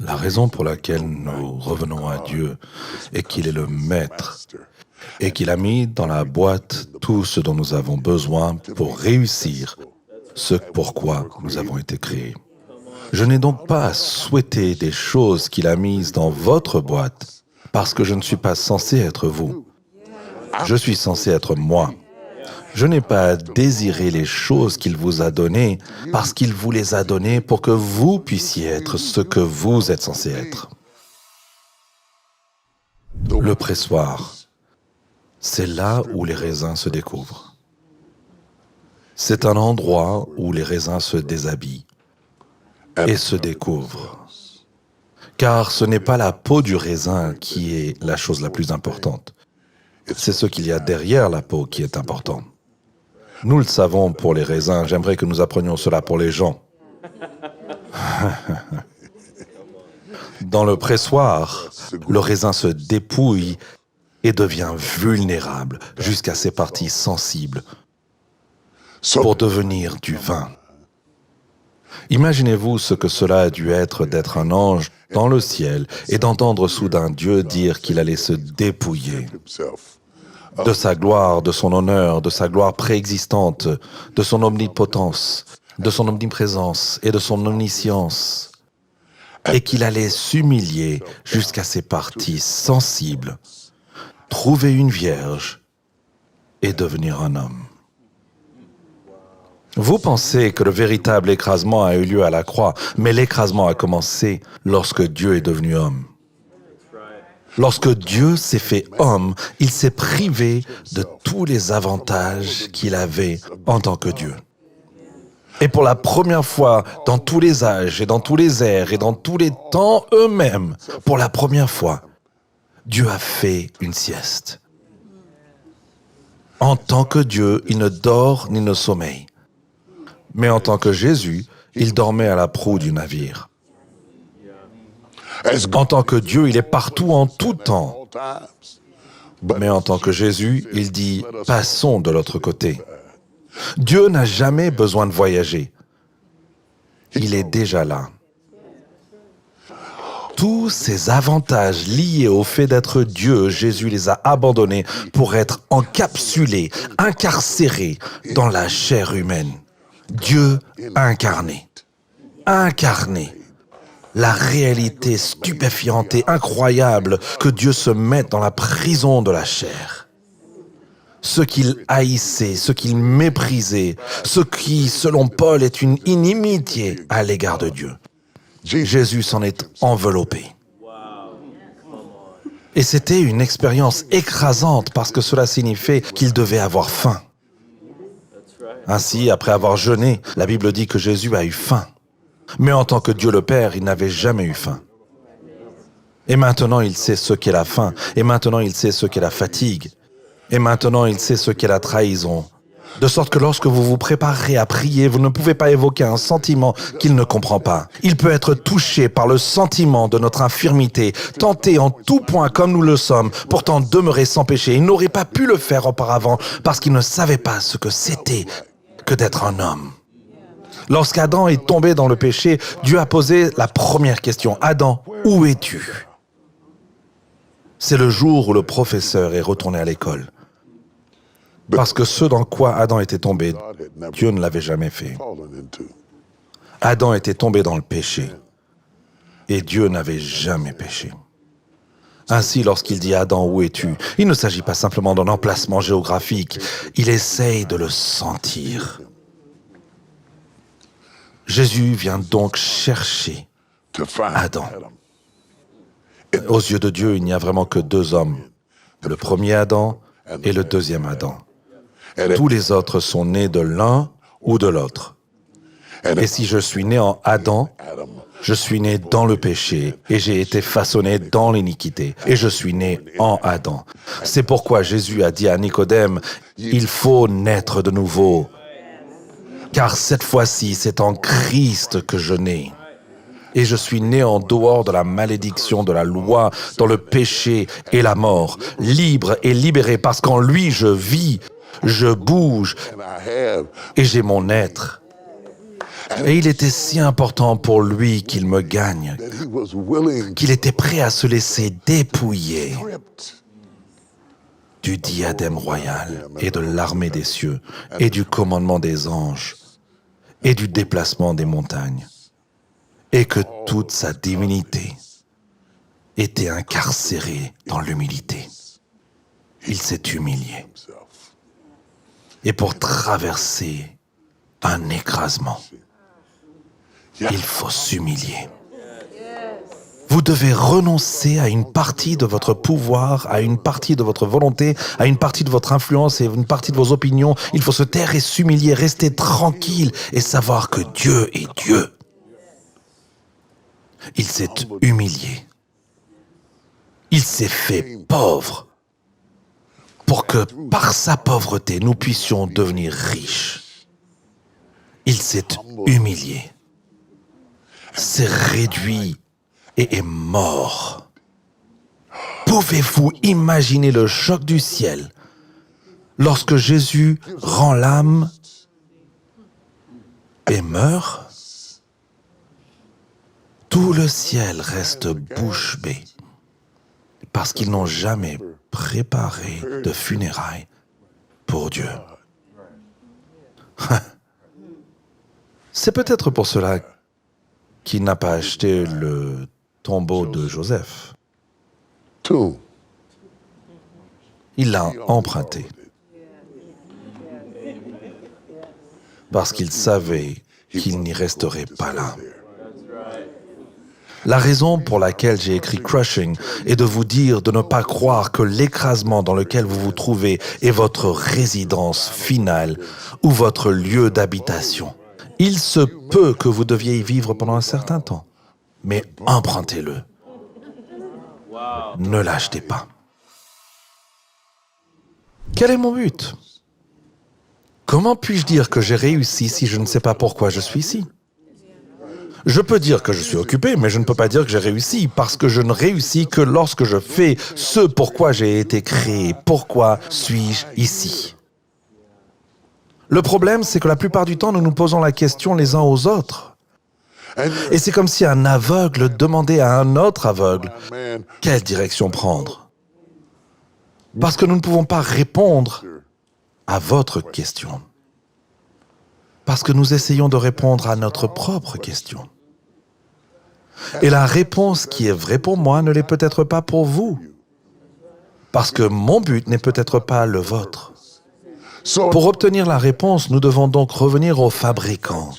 La raison pour laquelle nous revenons à Dieu est qu'il est le Maître et qu'il a mis dans la boîte tout ce dont nous avons besoin pour réussir ce pourquoi nous avons été créés. Je n'ai donc pas à souhaiter des choses qu'il a mises dans votre boîte parce que je ne suis pas censé être vous. Je suis censé être moi. Je n'ai pas à désirer les choses qu'il vous a données parce qu'il vous les a données pour que vous puissiez être ce que vous êtes censé être. Le pressoir, c'est là où les raisins se découvrent. C'est un endroit où les raisins se déshabillent et se découvrent. Car ce n'est pas la peau du raisin qui est la chose la plus importante. C'est ce qu'il y a derrière la peau qui est important. Nous le savons pour les raisins, j'aimerais que nous apprenions cela pour les gens. Dans le pressoir, le raisin se dépouille et devient vulnérable jusqu'à ses parties sensibles pour devenir du vin. Imaginez-vous ce que cela a dû être d'être un ange dans le ciel et d'entendre soudain Dieu dire qu'il allait se dépouiller de sa gloire, de son honneur, de sa gloire préexistante, de son omnipotence, de son omniprésence et de son omniscience, et qu'il allait s'humilier jusqu'à ses parties sensibles, trouver une vierge et devenir un homme. Vous pensez que le véritable écrasement a eu lieu à la croix, mais l'écrasement a commencé lorsque Dieu est devenu homme. Lorsque Dieu s'est fait homme, il s'est privé de tous les avantages qu'il avait en tant que Dieu. Et pour la première fois dans tous les âges et dans tous les airs et dans tous les temps eux-mêmes, pour la première fois, Dieu a fait une sieste. En tant que Dieu, il ne dort ni ne sommeille. Mais en tant que Jésus, il dormait à la proue du navire. En tant que Dieu, il est partout en tout temps. Mais en tant que Jésus, il dit « passons de l'autre côté ». Dieu n'a jamais besoin de voyager. Il est déjà là. Tous ces avantages liés au fait d'être Dieu, Jésus les a abandonnés pour être encapsulé, incarcéré dans la chair humaine. Dieu incarné. Incarné. La réalité stupéfiante et incroyable que Dieu se mette dans la prison de la chair. Ce qu'il haïssait, ce qu'il méprisait, ce qui, selon Paul, est une inimitié à l'égard de Dieu. Jésus s'en est enveloppé. Et c'était une expérience écrasante parce que cela signifiait qu'il devait avoir faim. Ainsi, après avoir jeûné, la Bible dit que Jésus a eu faim. Mais en tant que Dieu le Père, il n'avait jamais eu faim. Et maintenant, il sait ce qu'est la faim. Et maintenant, il sait ce qu'est la fatigue. Et maintenant, il sait ce qu'est la trahison. De sorte que lorsque vous vous préparerez à prier, vous ne pouvez pas évoquer un sentiment qu'il ne comprend pas. Il peut être touché par le sentiment de notre infirmité, tenté en tout point comme nous le sommes, pourtant demeurer sans péché. Il n'aurait pas pu le faire auparavant parce qu'il ne savait pas ce que c'était que d'être un homme. Lorsqu'Adam est tombé dans le péché, Dieu a posé la première question. « Adam, où es-tu » C'est le jour où le professeur est retourné à l'école. Parce que ce dans quoi Adam était tombé, Dieu ne l'avait jamais fait. Adam était tombé dans le péché. Et Dieu n'avait jamais péché. Ainsi, lorsqu'il dit « Adam, où es-tu » il ne s'agit pas simplement d'un emplacement géographique. Il essaye de le sentir. Jésus vient donc chercher Adam. Aux yeux de Dieu, il n'y a vraiment que deux hommes, le premier Adam et le deuxième Adam. Tous les autres sont nés de l'un ou de l'autre. Et si je suis né en Adam, je suis né dans le péché et j'ai été façonné dans l'iniquité et je suis né en Adam. C'est pourquoi Jésus a dit à Nicodème, « Il faut naître de nouveau. » Car cette fois-ci, c'est en Christ que je nais. Et je suis né en dehors de la malédiction de la loi, dans le péché et la mort, libre et libéré, parce qu'en lui je vis, je bouge et j'ai mon être. Et il était si important pour lui qu'il me gagne, qu'il était prêt à se laisser dépouiller du diadème royal et de l'armée des cieux et du commandement des anges et du déplacement des montagnes, et que toute sa divinité était incarcérée dans l'humilité. Il s'est humilié. Et pour traverser un écrasement, il faut s'humilier. Vous devez renoncer à une partie de votre pouvoir, à une partie de votre volonté, à une partie de votre influence et une partie de vos opinions. Il faut se taire et s'humilier, rester tranquille et savoir que Dieu est Dieu. Il s'est humilié. Il s'est fait pauvre pour que par sa pauvreté, nous puissions devenir riches. Il s'est humilié, s'est réduit et est mort. Pouvez-vous imaginer le choc du ciel lorsque Jésus rend l'âme et meurt? Tout le ciel reste bouche bée parce qu'ils n'ont jamais préparé de funérailles pour Dieu. C'est peut-être pour cela qu'il n'a pas acheté le tombeau de Joseph. Il l'a emprunté parce qu'il savait qu'il n'y resterait pas là. La raison pour laquelle j'ai écrit Crushing est de vous dire de ne pas croire que l'écrasement dans lequel vous vous trouvez est votre résidence finale ou votre lieu d'habitation. Il se peut que vous deviez y vivre pendant un certain temps, mais empruntez-le. Ne l'achetez pas. Quel est mon but? Comment puis-je dire que j'ai réussi si je ne sais pas pourquoi je suis ici? Je peux dire que je suis occupé, mais je ne peux pas dire que j'ai réussi, parce que je ne réussis que lorsque je fais ce pourquoi j'ai été créé. Pourquoi suis-je ici? Le problème, c'est que la plupart du temps, nous nous posons la question les uns aux autres. Et c'est comme si un aveugle demandait à un autre aveugle quelle direction prendre. Parce que nous ne pouvons pas répondre à votre question. Parce que nous essayons de répondre à notre propre question. Et la réponse qui est vraie pour moi ne l'est peut-être pas pour vous. Parce que mon but n'est peut-être pas le vôtre. Pour obtenir la réponse, nous devons donc revenir au fabricant.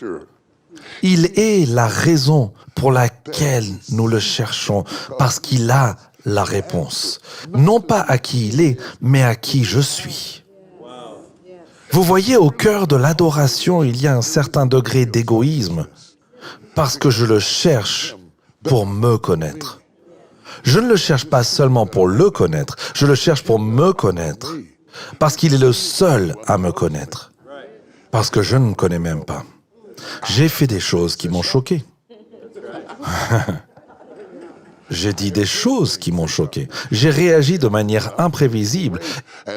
Il est la raison pour laquelle nous le cherchons, parce qu'il a la réponse. Non pas à qui il est, mais à qui je suis. Vous voyez, au cœur de l'adoration, il y a un certain degré d'égoïsme, parce que je le cherche pour me connaître. Je ne le cherche pas seulement pour le connaître, je le cherche pour me connaître, parce qu'il est le seul à me connaître, parce que je ne me connais même pas. J'ai fait des choses qui m'ont choqué. J'ai dit des choses qui m'ont choqué. J'ai réagi de manière imprévisible.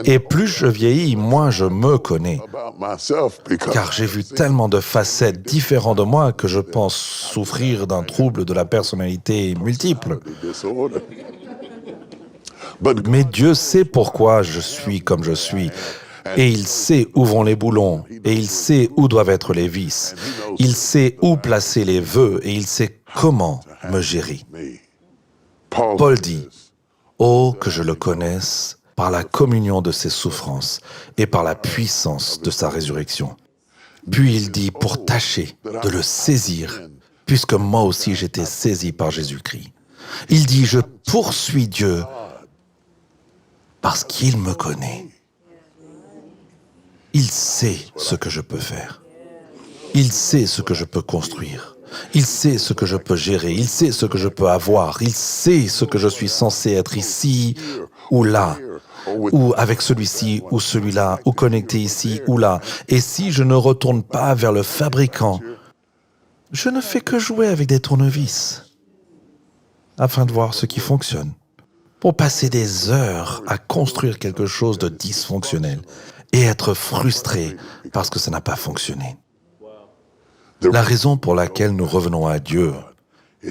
Et plus je vieillis, moins je me connais. Car j'ai vu tellement de facettes différentes de moi que je pense souffrir d'un trouble de la personnalité multiple. Mais Dieu sait pourquoi je suis comme je suis. Et il sait où vont les boulons. Et il sait où doivent être les vis. Il sait où placer les vœux. Et il sait comment me gérer. Paul dit, « Oh, que je le connaisse par la communion de ses souffrances et par la puissance de sa résurrection. » Puis il dit, pour tâcher de le saisir, puisque moi aussi j'étais saisi par Jésus-Christ. Il dit, « Je poursuis Dieu parce qu'il me connaît. Il sait ce que je peux faire. Il sait ce que je peux construire. Il sait ce que je peux gérer, il sait ce que je peux avoir, il sait ce que je suis censé être ici ou là, ou avec celui-ci ou celui-là, ou connecté ici ou là. Et si je ne retourne pas vers le fabricant, je ne fais que jouer avec des tournevis afin de voir ce qui fonctionne, pour passer des heures à construire quelque chose de dysfonctionnel et être frustré parce que ça n'a pas fonctionné. La raison pour laquelle nous revenons à Dieu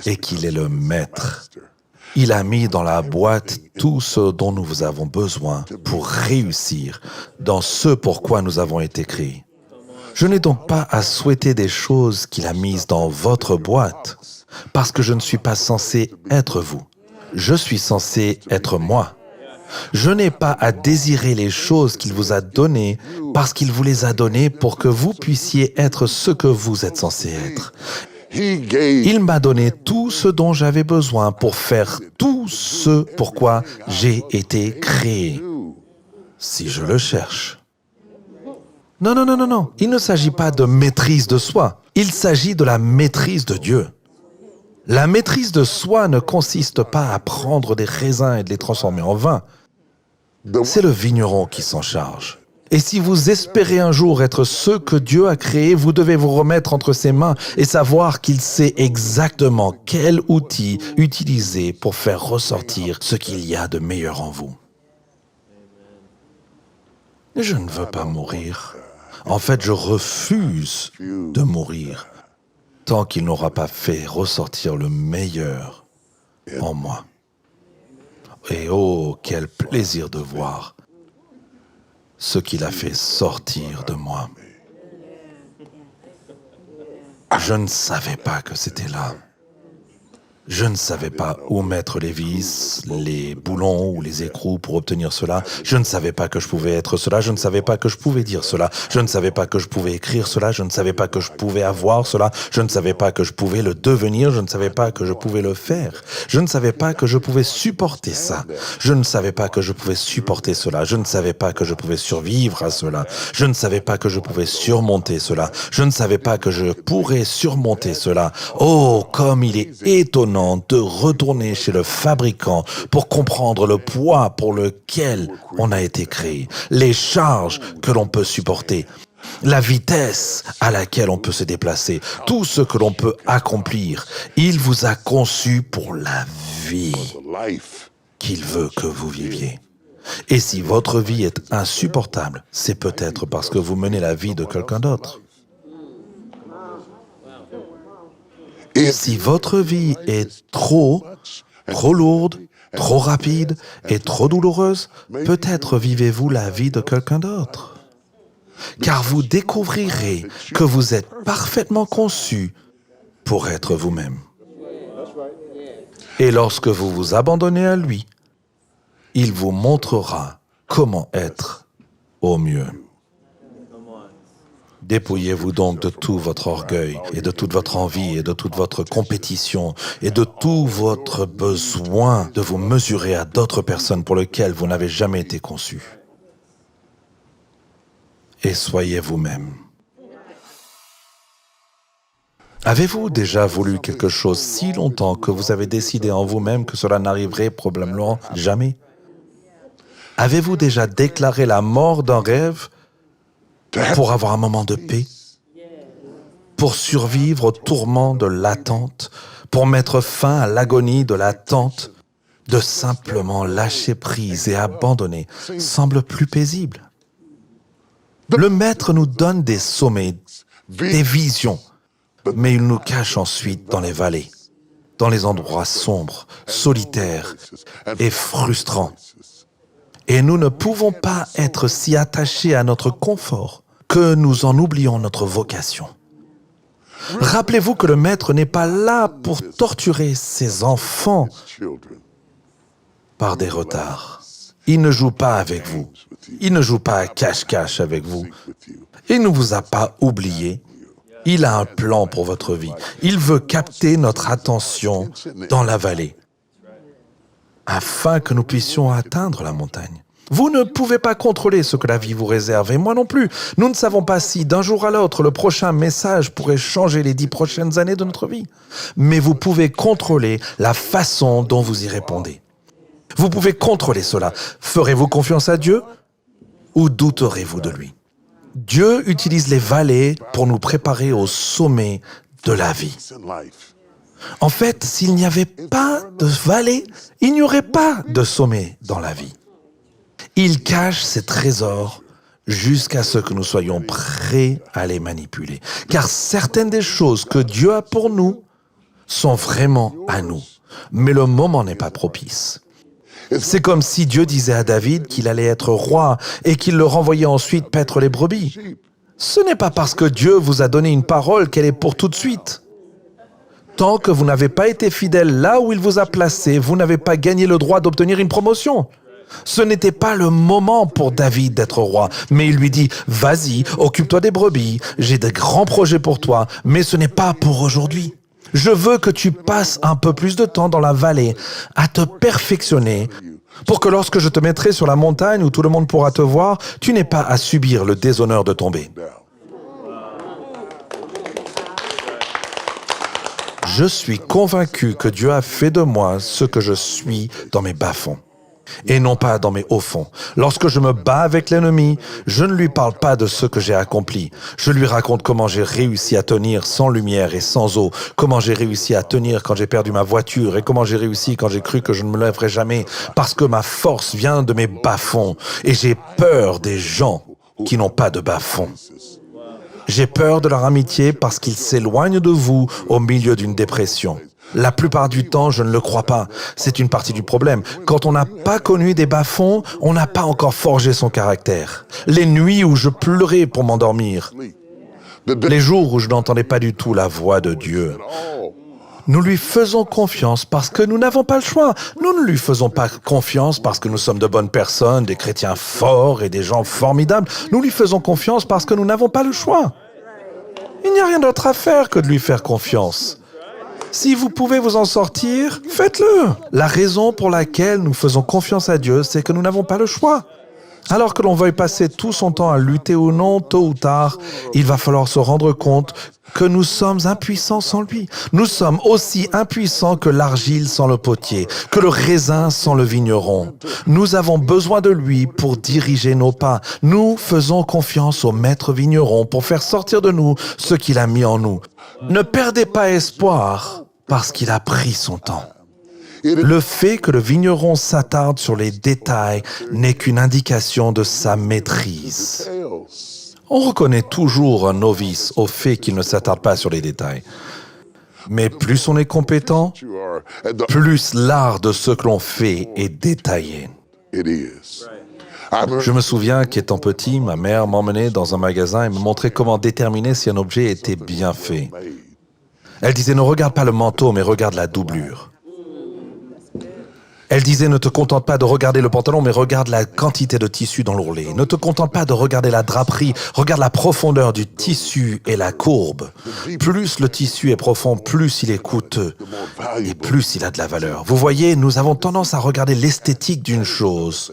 est qu'il est le Maître. Il a mis dans la boîte tout ce dont nous avons besoin pour réussir dans ce pourquoi nous avons été créés. Je n'ai donc pas à souhaiter des choses qu'il a mises dans votre boîte, parce que je ne suis pas censé être vous. Je suis censé être moi. Je n'ai pas à désirer les choses qu'il vous a données parce qu'il vous les a données pour que vous puissiez être ce que vous êtes censé être. Il m'a donné tout ce dont j'avais besoin pour faire tout ce pourquoi j'ai été créé, si je le cherche. Non, non, non, non, non. Il ne s'agit pas de maîtrise de soi. Il s'agit de la maîtrise de Dieu. La maîtrise de soi ne consiste pas à prendre des raisins et de les transformer en vin. C'est le vigneron qui s'en charge. Et si vous espérez un jour être ce que Dieu a créé, vous devez vous remettre entre ses mains et savoir qu'il sait exactement quel outil utiliser pour faire ressortir ce qu'il y a de meilleur en vous. Je ne veux pas mourir. En fait, je refuse de mourir tant qu'il n'aura pas fait ressortir le meilleur en moi. Et oh, quel plaisir de voir ce qu'il a fait sortir de moi. Je ne savais pas que c'était là. Je ne savais pas où mettre les vis, les boulons ou les écrous pour obtenir cela. Je ne savais pas que je pouvais être cela. Je ne savais pas que je pouvais dire cela. Je ne savais pas que je pouvais écrire cela. Je ne savais pas que je pouvais avoir cela. Je ne savais pas que je pouvais le devenir. Je ne savais pas que je pouvais le faire. Je ne savais pas que je pouvais supporter ça. Je ne savais pas que je pouvais supporter cela. Je ne savais pas que je pouvais survivre à cela. Je ne savais pas que je pouvais surmonter cela. Je ne savais pas que je pourrais surmonter cela. Oh, comme il est étonnant de retourner chez le fabricant pour comprendre le poids pour lequel on a été créé, les charges que l'on peut supporter, la vitesse à laquelle on peut se déplacer, tout ce que l'on peut accomplir. Il vous a conçu pour la vie qu'il veut que vous viviez. Et si votre vie est insupportable, c'est peut-être parce que vous menez la vie de quelqu'un d'autre. Si votre vie est trop lourde, trop rapide et trop douloureuse, peut-être vivez-vous la vie de quelqu'un d'autre. Car vous découvrirez que vous êtes parfaitement conçu pour être vous-même. Et lorsque vous vous abandonnez à lui, il vous montrera comment être au mieux. Dépouillez-vous donc de tout votre orgueil et de toute votre envie et de toute votre compétition et de tout votre besoin de vous mesurer à d'autres personnes pour lesquelles vous n'avez jamais été conçu. Et soyez vous-même. Avez-vous déjà voulu quelque chose si longtemps que vous avez décidé en vous-même que cela n'arriverait probablement jamais? Avez-vous déjà déclaré la mort d'un rêve pour avoir un moment de paix, pour survivre au tourment de l'attente, pour mettre fin à l'agonie de l'attente, de simplement lâcher prise et abandonner semble plus paisible. Le Maître nous donne des sommets, des visions, mais il nous cache ensuite dans les vallées, dans les endroits sombres, solitaires et frustrants. Et nous ne pouvons pas être si attachés à notre confort que nous en oublions notre vocation. Rappelez-vous que le Maître n'est pas là pour torturer ses enfants par des retards. Il ne joue pas avec vous. Il ne joue pas à cache-cache avec vous. Il ne vous a pas oublié. Il a un plan pour votre vie. Il veut capter notre attention dans la vallée afin que nous puissions atteindre la montagne. Vous ne pouvez pas contrôler ce que la vie vous réserve, et moi non plus. Nous ne savons pas si, d'un jour à l'autre, le prochain message pourrait changer les 10 prochaines années de notre vie. Mais vous pouvez contrôler la façon dont vous y répondez. Vous pouvez contrôler cela. Ferez-vous confiance à Dieu ou douterez-vous de lui? Dieu utilise les vallées pour nous préparer au sommet de la vie. En fait, s'il n'y avait pas de vallée, il n'y aurait pas de sommet dans la vie. Il cache ses trésors jusqu'à ce que nous soyons prêts à les manipuler. Car certaines des choses que Dieu a pour nous sont vraiment à nous, mais le moment n'est pas propice. C'est comme si Dieu disait à David qu'il allait être roi et qu'il le renvoyait ensuite paître les brebis. Ce n'est pas parce que Dieu vous a donné une parole qu'elle est pour tout de suite. Tant que vous n'avez pas été fidèle là où il vous a placé, vous n'avez pas gagné le droit d'obtenir une promotion. Ce n'était pas le moment pour David d'être roi, mais il lui dit « Vas-y, occupe-toi des brebis, j'ai de grands projets pour toi, mais ce n'est pas pour aujourd'hui. Je veux que tu passes un peu plus de temps dans la vallée à te perfectionner pour que lorsque je te mettrai sur la montagne où tout le monde pourra te voir, tu n'aies pas à subir le déshonneur de tomber. » Je suis convaincu que Dieu a fait de moi ce que je suis dans mes bas-fonds, et non pas dans mes hauts-fonds. Lorsque je me bats avec l'ennemi, je ne lui parle pas de ce que j'ai accompli. Je lui raconte comment j'ai réussi à tenir sans lumière et sans eau, comment j'ai réussi à tenir quand j'ai perdu ma voiture et comment j'ai réussi quand j'ai cru que je ne me lèverais jamais, parce que ma force vient de mes bas-fonds, et j'ai peur des gens qui n'ont pas de bas-fonds. J'ai peur de leur amitié parce qu'ils s'éloignent de vous au milieu d'une dépression. La plupart du temps, je ne le crois pas. C'est une partie du problème. Quand on n'a pas connu des bas-fonds, on n'a pas encore forgé son caractère. Les nuits où je pleurais pour m'endormir, les jours où je n'entendais pas du tout la voix de Dieu, nous lui faisons confiance parce que nous n'avons pas le choix. Nous ne lui faisons pas confiance parce que nous sommes de bonnes personnes, des chrétiens forts et des gens formidables. Nous lui faisons confiance parce que nous n'avons pas le choix. Il n'y a rien d'autre à faire que de lui faire confiance. Si vous pouvez vous en sortir, faites-le. La raison pour laquelle nous faisons confiance à Dieu, c'est que nous n'avons pas le choix. Alors que l'on veuille passer tout son temps à lutter ou non, tôt ou tard, il va falloir se rendre compte que nous sommes impuissants sans lui. Nous sommes aussi impuissants que l'argile sans le potier, que le raisin sans le vigneron. Nous avons besoin de lui pour diriger nos pas. Nous faisons confiance au maître vigneron pour faire sortir de nous ce qu'il a mis en nous. Ne perdez pas espoir parce qu'il a pris son temps. Le fait que le vigneron s'attarde sur les détails n'est qu'une indication de sa maîtrise. On reconnaît toujours un novice au fait qu'il ne s'attarde pas sur les détails. Mais plus on est compétent, plus l'art de ce que l'on fait est détaillé. Je me souviens qu'étant petit, ma mère m'emmenait dans un magasin et me montrait comment déterminer si un objet était bien fait. Elle disait « Ne regarde pas le manteau, mais regarde la doublure ». Elle disait « Ne te contente pas de regarder le pantalon, mais regarde la quantité de tissu dans l'ourlet. Ne te contente pas de regarder la draperie, regarde la profondeur du tissu et la courbe. Plus le tissu est profond, plus il est coûteux et plus il a de la valeur. » Vous voyez, nous avons tendance à regarder l'esthétique d'une chose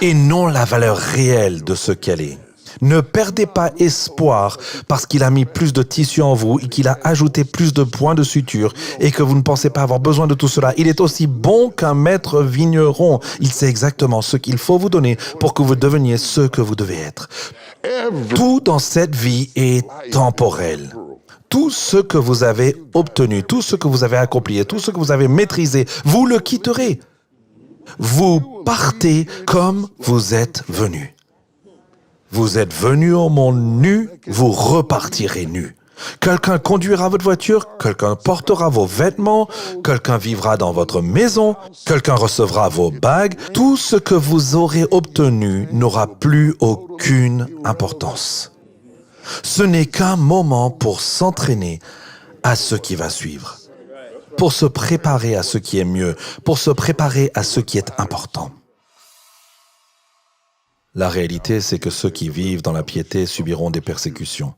et non la valeur réelle de ce qu'elle est. Ne perdez pas espoir parce qu'il a mis plus de tissu en vous et qu'il a ajouté plus de points de suture et que vous ne pensez pas avoir besoin de tout cela. Il est aussi bon qu'un maître vigneron. Il sait exactement ce qu'il faut vous donner pour que vous deveniez ce que vous devez être. Tout dans cette vie est temporel. Tout ce que vous avez obtenu, tout ce que vous avez accompli et tout ce que vous avez maîtrisé, vous le quitterez. Vous partez comme vous êtes venu. Vous êtes venu au monde nu, vous repartirez nu. Quelqu'un conduira votre voiture, quelqu'un portera vos vêtements, quelqu'un vivra dans votre maison, quelqu'un recevra vos bagues. Tout ce que vous aurez obtenu n'aura plus aucune importance. Ce n'est qu'un moment pour s'entraîner à ce qui va suivre, pour se préparer à ce qui est mieux, pour se préparer à ce qui est important. La réalité, c'est que ceux qui vivent dans la piété subiront des persécutions.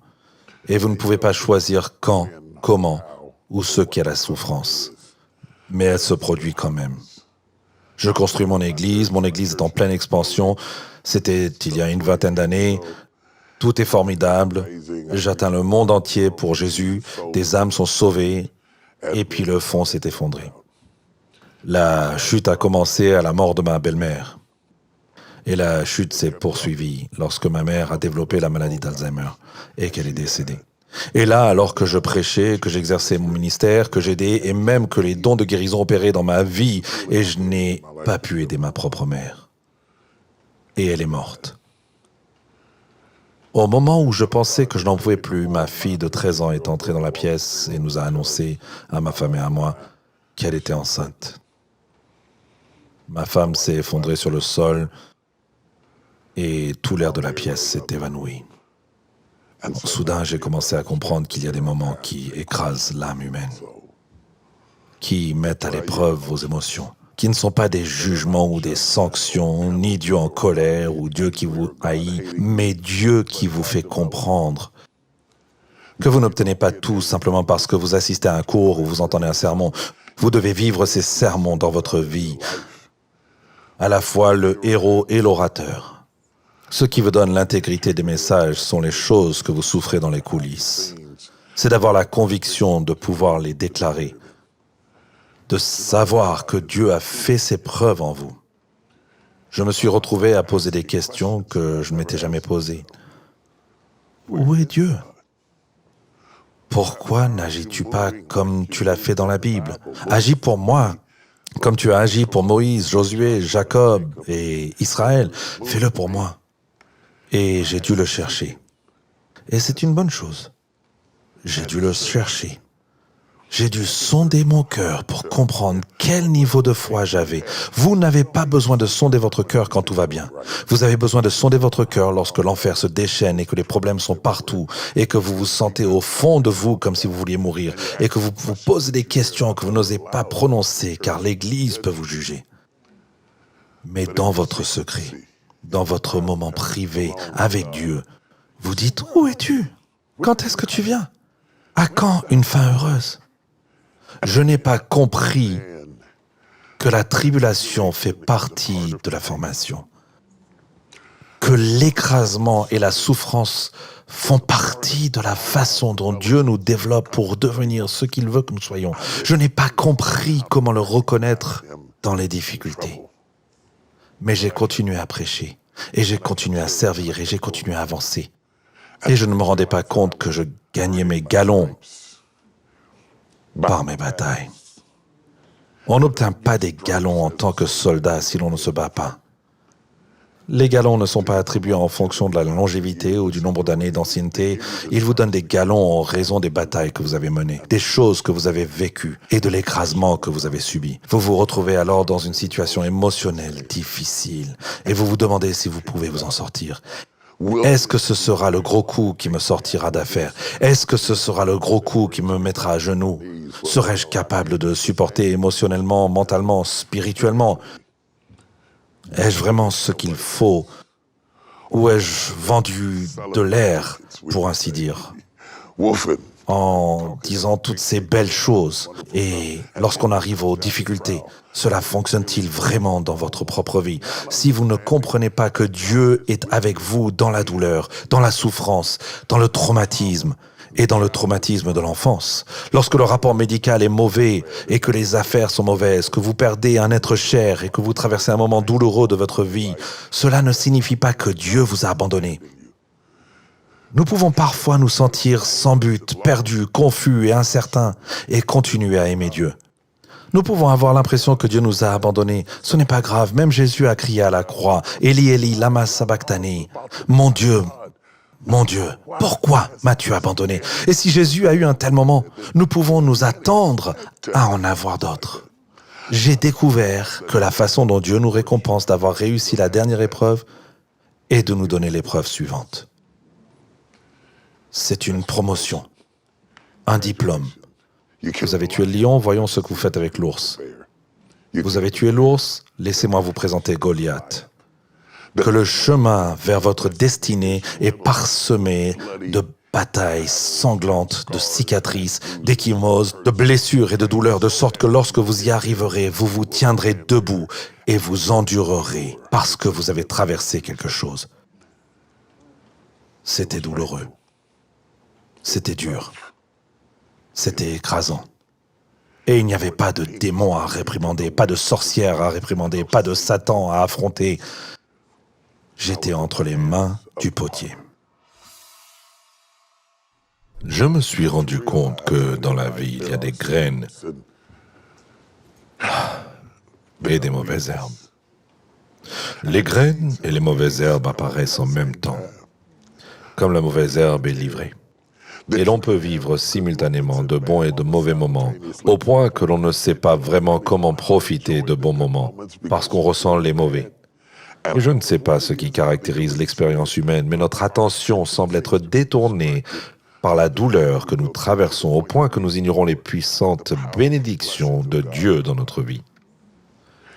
Et vous ne pouvez pas choisir quand, comment ou ce qu'est la souffrance. Mais elle se produit quand même. Je construis mon église est en pleine expansion. C'était il y a une vingtaine d'années. Tout est formidable. J'atteins le monde entier pour Jésus. Des âmes sont sauvées. Et puis le fond s'est effondré. La chute a commencé à la mort de ma belle-mère. Et la chute s'est poursuivie lorsque ma mère a développé la maladie d'Alzheimer et qu'elle est décédée. Et là, alors que je prêchais, que j'exerçais mon ministère, que j'aidais et même que les dons de guérison opéraient dans ma vie, et je n'ai pas pu aider ma propre mère. Et elle est morte. Au moment où je pensais que je n'en pouvais plus, ma fille de 13 ans est entrée dans la pièce et nous a annoncé, à ma femme et à moi, qu'elle était enceinte. Ma femme s'est effondrée sur le sol et tout l'air de la pièce s'est évanoui. Soudain, j'ai commencé à comprendre qu'il y a des moments qui écrasent l'âme humaine, qui mettent à l'épreuve vos émotions, qui ne sont pas des jugements ou des sanctions, ni Dieu en colère ou Dieu qui vous haït, mais Dieu qui vous fait comprendre que vous n'obtenez pas tout simplement parce que vous assistez à un cours ou vous entendez un sermon. Vous devez vivre ces sermons dans votre vie, à la fois le héros et l'orateur. Ce qui vous donne l'intégrité des messages sont les choses que vous souffrez dans les coulisses. C'est d'avoir la conviction de pouvoir les déclarer, de savoir que Dieu a fait ses preuves en vous. Je me suis retrouvé à poser des questions que je ne m'étais jamais posées. Où est Dieu? Pourquoi n'agis-tu pas comme tu l'as fait dans la Bible? Agis pour moi, comme tu as agi pour Moïse, Josué, Jacob et Israël. Fais-le pour moi. Et j'ai dû le chercher. Et c'est une bonne chose. J'ai dû le chercher. J'ai dû sonder mon cœur pour comprendre quel niveau de foi j'avais. Vous n'avez pas besoin de sonder votre cœur quand tout va bien. Vous avez besoin de sonder votre cœur lorsque l'enfer se déchaîne et que les problèmes sont partout et que vous vous sentez au fond de vous comme si vous vouliez mourir et que vous vous posez des questions que vous n'osez pas prononcer car l'Église peut vous juger. Mais dans votre secret, dans votre moment privé avec Dieu, vous dites « Où es-tu? Quand est-ce que tu viens? À quand une fin heureuse ?» Je n'ai pas compris que la tribulation fait partie de la formation, que l'écrasement et la souffrance font partie de la façon dont Dieu nous développe pour devenir ce qu'il veut que nous soyons. Je n'ai pas compris comment le reconnaître dans les difficultés. Mais j'ai continué à prêcher, et j'ai continué à servir, et j'ai continué à avancer. Et je ne me rendais pas compte que je gagnais mes galons par mes batailles. On n'obtient pas des galons en tant que soldat si l'on ne se bat pas. Les galons ne sont pas attribués en fonction de la longévité ou du nombre d'années d'ancienneté. Ils vous donnent des galons en raison des batailles que vous avez menées, des choses que vous avez vécues et de l'écrasement que vous avez subi. Vous vous retrouvez alors dans une situation émotionnelle difficile et vous vous demandez si vous pouvez vous en sortir. Est-ce que ce sera le gros coup qui me sortira d'affaire? Est-ce que ce sera le gros coup qui me mettra à genoux? Serais-je capable de supporter émotionnellement, mentalement, spirituellement? Ai-je vraiment ce qu'il faut? Ou ai-je vendu de l'air, pour ainsi dire, en disant toutes ces belles choses? Et lorsqu'on arrive aux difficultés, cela fonctionne-t-il vraiment dans votre propre vie? Si vous ne comprenez pas que Dieu est avec vous dans la douleur, dans la souffrance, dans le traumatisme, et dans le traumatisme de l'enfance. Lorsque le rapport médical est mauvais et que les affaires sont mauvaises, que vous perdez un être cher et que vous traversez un moment douloureux de votre vie, cela ne signifie pas que Dieu vous a abandonné. Nous pouvons parfois nous sentir sans but, perdus, confus et incertains et continuer à aimer Dieu. Nous pouvons avoir l'impression que Dieu nous a abandonnés. Ce n'est pas grave, même Jésus a crié à la croix, « Eli, Eli, lama sabachthani » « Mon Dieu, pourquoi m'as-tu abandonné ?» Et si Jésus a eu un tel moment, nous pouvons nous attendre à en avoir d'autres. J'ai découvert que la façon dont Dieu nous récompense d'avoir réussi la dernière épreuve est de nous donner l'épreuve suivante. C'est une promotion, un diplôme. Vous avez tué le lion, voyons ce que vous faites avec l'ours. Vous avez tué l'ours, laissez-moi vous présenter Goliath. Que le chemin vers votre destinée est parsemé de batailles sanglantes, de cicatrices, d'échymoses, de blessures et de douleurs, de sorte que lorsque vous y arriverez, vous vous tiendrez debout et vous endurerez parce que vous avez traversé quelque chose. C'était douloureux. C'était dur. C'était écrasant. Et il n'y avait pas de démon à réprimander, pas de sorcière à réprimander, pas de Satan à affronter. J'étais entre les mains du potier. Je me suis rendu compte que dans la vie, il y a des graines et des mauvaises herbes. Les graines et les mauvaises herbes apparaissent en même temps. comme la mauvaise herbe est livrée. Et l'on peut vivre simultanément de bons et de mauvais moments, au point que l'on ne sait pas vraiment comment profiter de bons moments, parce qu'on ressent les mauvais. Et je ne sais pas ce qui caractérise l'expérience humaine, mais notre attention semble être détournée par la douleur que nous traversons, au point que nous ignorons les puissantes bénédictions de Dieu dans notre vie.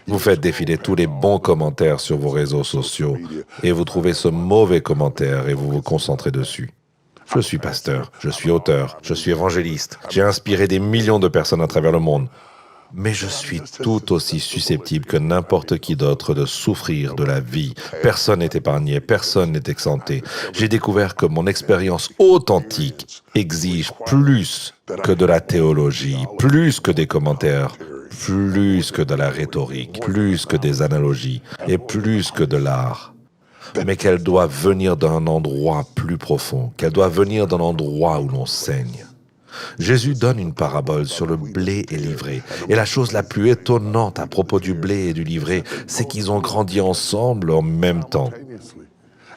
Vous faites défiler tous les bons commentaires sur vos réseaux sociaux, et vous trouvez ce mauvais commentaire et vous vous concentrez dessus. Je suis pasteur, je suis auteur, je suis évangéliste, j'ai inspiré des millions de personnes à travers le monde. Mais je suis tout aussi susceptible que n'importe qui d'autre de souffrir de la vie. Personne n'est épargné, personne n'est exempté. J'ai découvert que mon expérience authentique exige plus que de la théologie, plus que des commentaires, plus que de la rhétorique, plus que des analogies et plus que de l'art. Mais qu'elle doit venir d'un endroit plus profond, qu'elle doit venir d'un endroit où l'on saigne. Jésus donne une parabole sur le blé et l'ivraie. Et la chose la plus étonnante à propos du blé et du livret, c'est qu'ils ont grandi ensemble en même temps.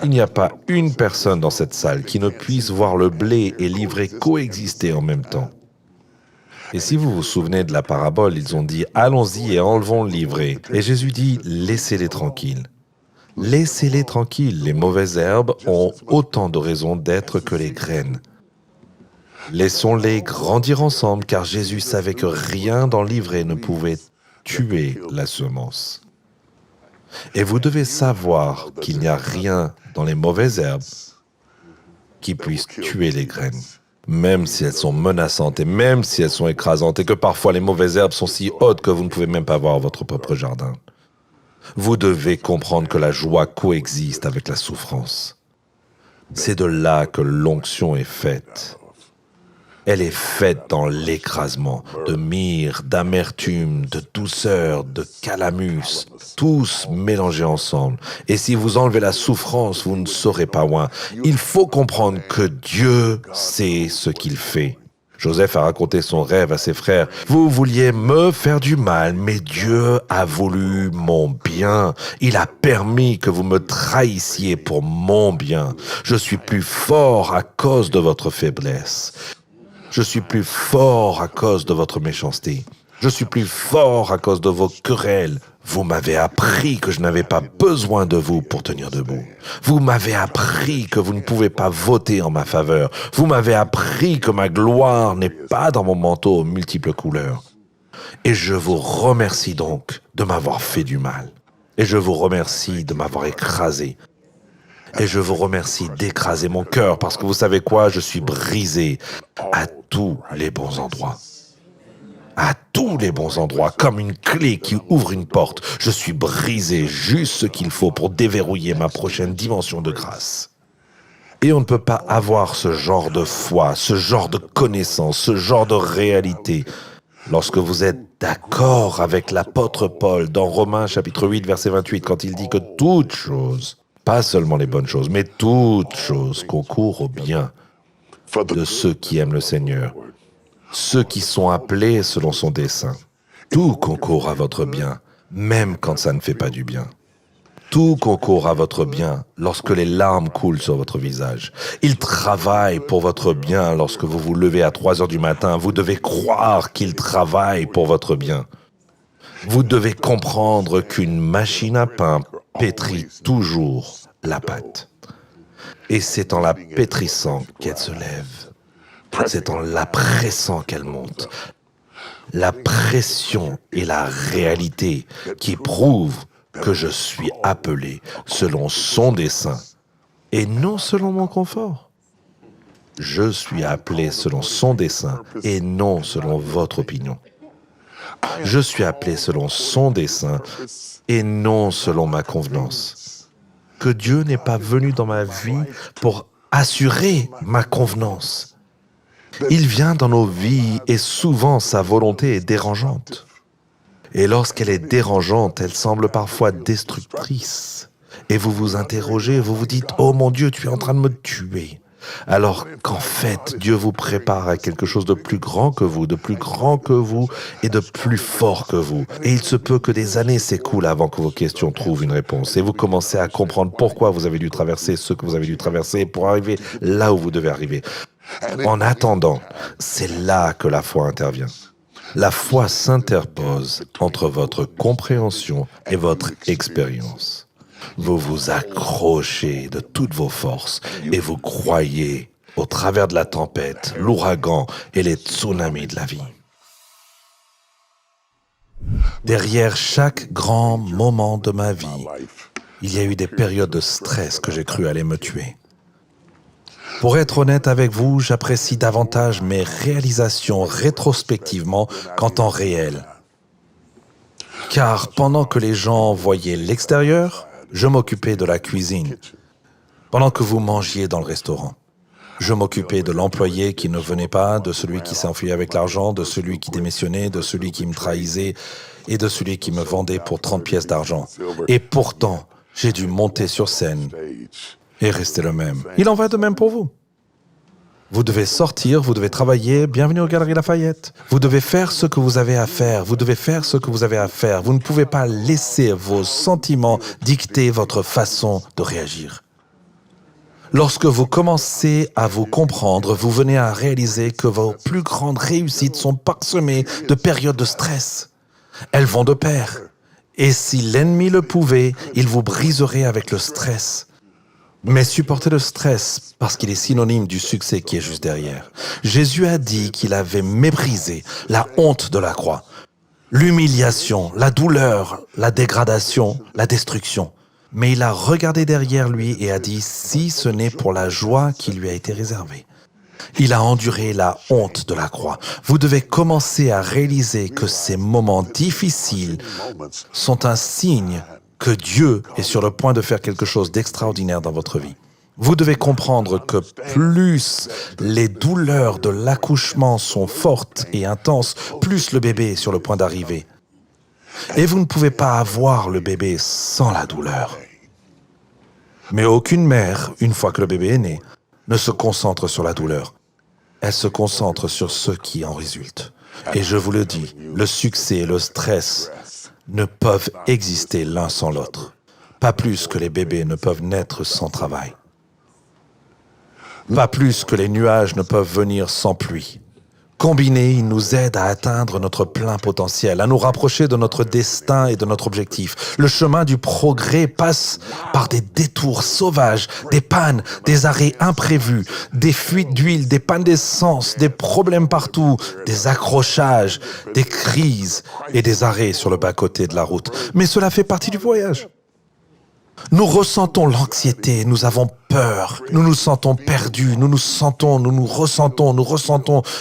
Il n'y a pas une personne dans cette salle qui ne puisse voir le blé et l'ivraie coexister en même temps. Et si vous vous souvenez de la parabole, ils ont dit « Allons-y et enlevons l'ivraie ». Et Jésus dit « Laissez-les tranquilles ». Laissez-les tranquilles, les mauvaises herbes ont autant de raisons d'être que les graines. Laissons-les grandir ensemble, car Jésus savait que rien dans l'ivraie ne pouvait tuer la semence. Et vous devez savoir qu'il n'y a rien dans les mauvaises herbes qui puisse tuer les graines, même si elles sont menaçantes et même si elles sont écrasantes, et que parfois les mauvaises herbes sont si hautes que vous ne pouvez même pas voir votre propre jardin. Vous devez comprendre que la joie coexiste avec la souffrance. C'est de là que l'onction est faite. Elle est faite dans l'écrasement de myrrhe, d'amertume, de douceur, de calamus, tous mélangés ensemble. Et si vous enlevez la souffrance, vous ne saurez pas loin. Il faut comprendre que Dieu sait ce qu'il fait. Joseph a raconté son rêve à ses frères. « Vous vouliez me faire du mal, mais Dieu a voulu mon bien. Il a permis que vous me trahissiez pour mon bien. Je suis plus fort à cause de votre faiblesse. Je suis plus fort à cause de votre méchanceté. Je suis plus fort à cause de vos querelles. Vous m'avez appris que je n'avais pas besoin de vous pour tenir debout. Vous m'avez appris que vous ne pouvez pas voter en ma faveur. Vous m'avez appris que ma gloire n'est pas dans mon manteau aux multiples couleurs. Et je vous remercie donc de m'avoir fait du mal. Et je vous remercie de m'avoir écrasé. Et je vous remercie d'écraser mon cœur, parce que vous savez quoi, je suis brisé à tous les bons endroits. À tous les bons endroits, comme une clé qui ouvre une porte. Je suis brisé, juste ce qu'il faut pour déverrouiller ma prochaine dimension de grâce. Et on ne peut pas avoir ce genre de foi, ce genre de connaissance, ce genre de réalité, lorsque vous êtes d'accord avec l'apôtre Paul dans Romains chapitre 8, verset 28, quand il dit que toute chose, pas seulement les bonnes choses, mais toute chose concourt au bien de ceux qui aiment le Seigneur, ceux qui sont appelés selon son dessein. Tout concourt à votre bien, même quand ça ne fait pas du bien. Tout concourt à votre bien lorsque les larmes coulent sur votre visage. Il travaille pour votre bien lorsque vous vous levez à 3 heures du matin. Vous devez croire qu'il travaille pour votre bien. Vous devez comprendre qu'une machine à pain pétrit toujours la pâte. Et c'est en la pétrissant qu'elle se lève. C'est en la pressant qu'elle monte. La pression est la réalité qui prouve que je suis appelé selon son dessein et non selon mon confort. Je suis appelé selon son dessein et non selon votre opinion. Je suis appelé selon son dessein et non selon ma convenance. Que Dieu n'est pas venu dans ma vie pour assurer ma convenance. Il vient dans nos vies et souvent sa volonté est dérangeante. Et lorsqu'elle est dérangeante, elle semble parfois destructrice. Et vous vous interrogez, vous vous dites « Oh mon Dieu, tu es en train de me tuer ». alors qu'en fait, Dieu vous prépare à quelque chose de plus grand que vous, de plus grand que vous et de plus fort que vous. Et il se peut que des années s'écoulent avant que vos questions trouvent une réponse. Et vous commencez à comprendre pourquoi vous avez dû traverser ce que vous avez dû traverser pour arriver là où vous devez arriver. En attendant, c'est là que la foi intervient. La foi s'interpose entre votre compréhension et votre expérience. Vous vous accrochez de toutes vos forces et vous croyez au travers de la tempête, l'ouragan et les tsunamis de la vie. Derrière chaque grand moment de ma vie, il y a eu des périodes de stress que j'ai cru aller me tuer. Pour être honnête avec vous, j'apprécie davantage mes réalisations rétrospectivement qu'en temps réel. Car pendant que les gens voyaient l'extérieur, je m'occupais de la cuisine. Pendant que vous mangiez dans le restaurant, je m'occupais de l'employé qui ne venait pas, de celui qui s'enfuyait avec l'argent, de celui qui démissionnait, de celui qui me trahissait et de celui qui me vendait pour 30 pièces d'argent. Et pourtant, j'ai dû monter sur scène et rester le même. Il en va de même pour vous. Vous devez sortir, vous devez travailler, bienvenue aux Galeries Lafayette. Vous devez faire ce que vous avez à faire, vous devez faire ce que vous avez à faire. Vous ne pouvez pas laisser vos sentiments dicter votre façon de réagir. Lorsque vous commencez à vous comprendre, vous venez à réaliser que vos plus grandes réussites sont parsemées de périodes de stress. Elles vont de pair. Et si l'ennemi le pouvait, il vous briserait avec le stress. Mais supportez le stress parce qu'il est synonyme du succès qui est juste derrière. Jésus a dit qu'il avait méprisé la honte de la croix, l'humiliation, la douleur, la dégradation, la destruction. Mais il a regardé derrière lui et a dit, si ce n'est pour la joie qui lui a été réservée. Il a enduré la honte de la croix. Vous devez commencer à réaliser que ces moments difficiles sont un signe que Dieu est sur le point de faire quelque chose d'extraordinaire dans votre vie. Vous devez comprendre que plus les douleurs de l'accouchement sont fortes et intenses, plus le bébé est sur le point d'arriver. Et vous ne pouvez pas avoir le bébé sans la douleur. Mais aucune mère, une fois que le bébé est né, ne se concentre sur la douleur. Elle se concentre sur ce qui en résulte. Et je vous le dis, le succès et le stress ne peuvent exister l'un sans l'autre. Pas plus que les bébés ne peuvent naître sans travail. Pas plus que les nuages ne peuvent venir sans pluie. Combinés, ils nous aident à atteindre notre plein potentiel, à nous rapprocher de notre destin et de notre objectif. Le chemin du progrès passe par des détours sauvages, des pannes, des arrêts imprévus, des fuites d'huile, des pannes d'essence, des problèmes partout, des accrochages, des crises et des arrêts sur le bas-côté de la route. Mais cela fait partie du voyage. Nous ressentons l'anxiété, nous avons peur, nous nous sentons perdus, nous ressentons,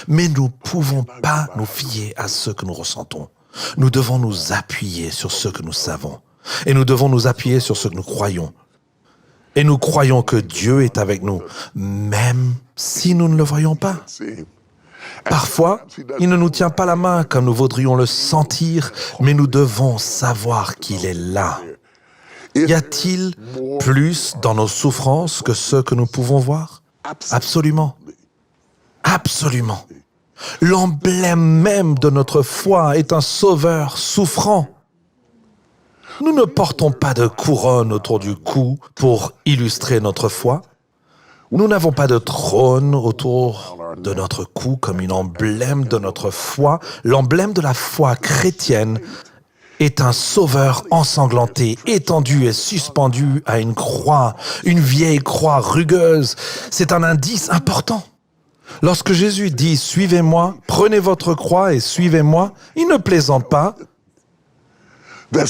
mais nous ne pouvons pas nous fier à ce que nous ressentons. Nous devons nous appuyer sur ce que nous savons. Et nous devons nous appuyer sur ce que nous croyons. Et nous croyons que Dieu est avec nous, même si nous ne le voyons pas. Parfois, il ne nous tient pas la main comme nous voudrions le sentir, mais nous devons savoir qu'il est là. Y a-t-il plus dans nos souffrances que ce que nous pouvons voir? Absolument. Absolument. L'emblème même de notre foi est un sauveur souffrant. Nous ne portons pas de couronne autour du cou pour illustrer notre foi. Nous n'avons pas de trône autour de notre cou comme un emblème de notre foi. L'emblème de la foi chrétienne est un sauveur ensanglanté, étendu et suspendu à une croix, une vieille croix rugueuse. C'est un indice important. Lorsque Jésus dit « Suivez-moi, prenez votre croix et suivez-moi », il ne plaisante pas.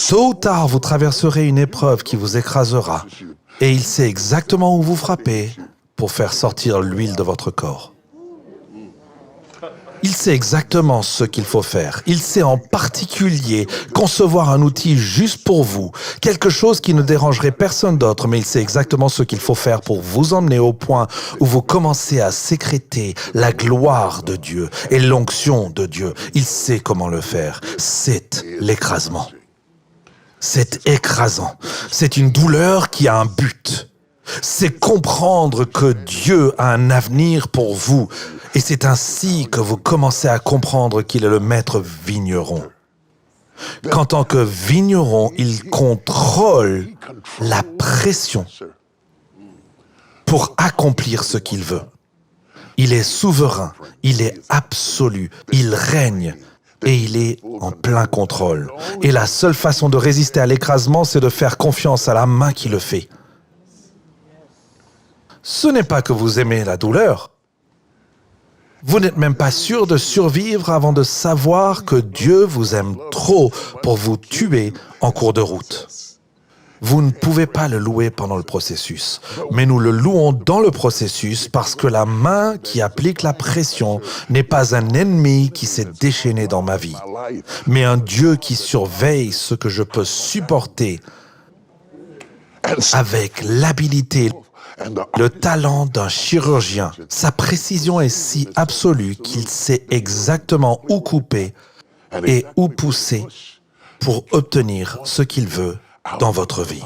Tôt ou tard, vous traverserez une épreuve qui vous écrasera. Et il sait exactement où vous frapper pour faire sortir l'huile de votre corps. Il sait exactement ce qu'il faut faire. Il sait en particulier concevoir un outil juste pour vous, quelque chose qui ne dérangerait personne d'autre, mais il sait exactement ce qu'il faut faire pour vous emmener au point où vous commencez à sécréter la gloire de Dieu et l'onction de Dieu. Il sait comment le faire. C'est l'écrasement. C'est écrasant. C'est une douleur qui a un but. c'est comprendre que Dieu a un avenir pour vous. Et c'est ainsi que vous commencez à comprendre qu'il est le maître vigneron. Qu'en tant que vigneron, il contrôle la pression pour accomplir ce qu'il veut. Il est souverain, il est absolu, il règne et il est en plein contrôle. Et la seule façon de résister à l'écrasement, c'est de faire confiance à la main qui le fait. Ce n'est pas que vous aimez la douleur. Vous n'êtes même pas sûr de survivre avant de savoir que Dieu vous aime trop pour vous tuer en cours de route. Vous ne pouvez pas le louer pendant le processus, mais nous le louons dans le processus parce que la main qui applique la pression n'est pas un ennemi qui s'est déchaîné dans ma vie, mais un Dieu qui surveille ce que je peux supporter avec l'habilité, le talent d'un chirurgien. Sa précision est si absolue qu'il sait exactement où couper et où pousser pour obtenir ce qu'il veut dans votre vie.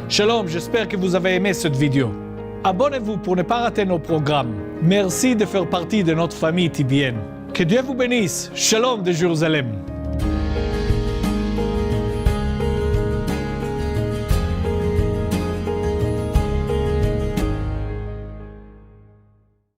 Shalom, j'espère que vous avez aimé cette vidéo. Abonnez-vous pour ne pas rater nos programmes. Merci de faire partie de notre famille TBN. Que Dieu vous bénisse. Shalom de Jérusalem.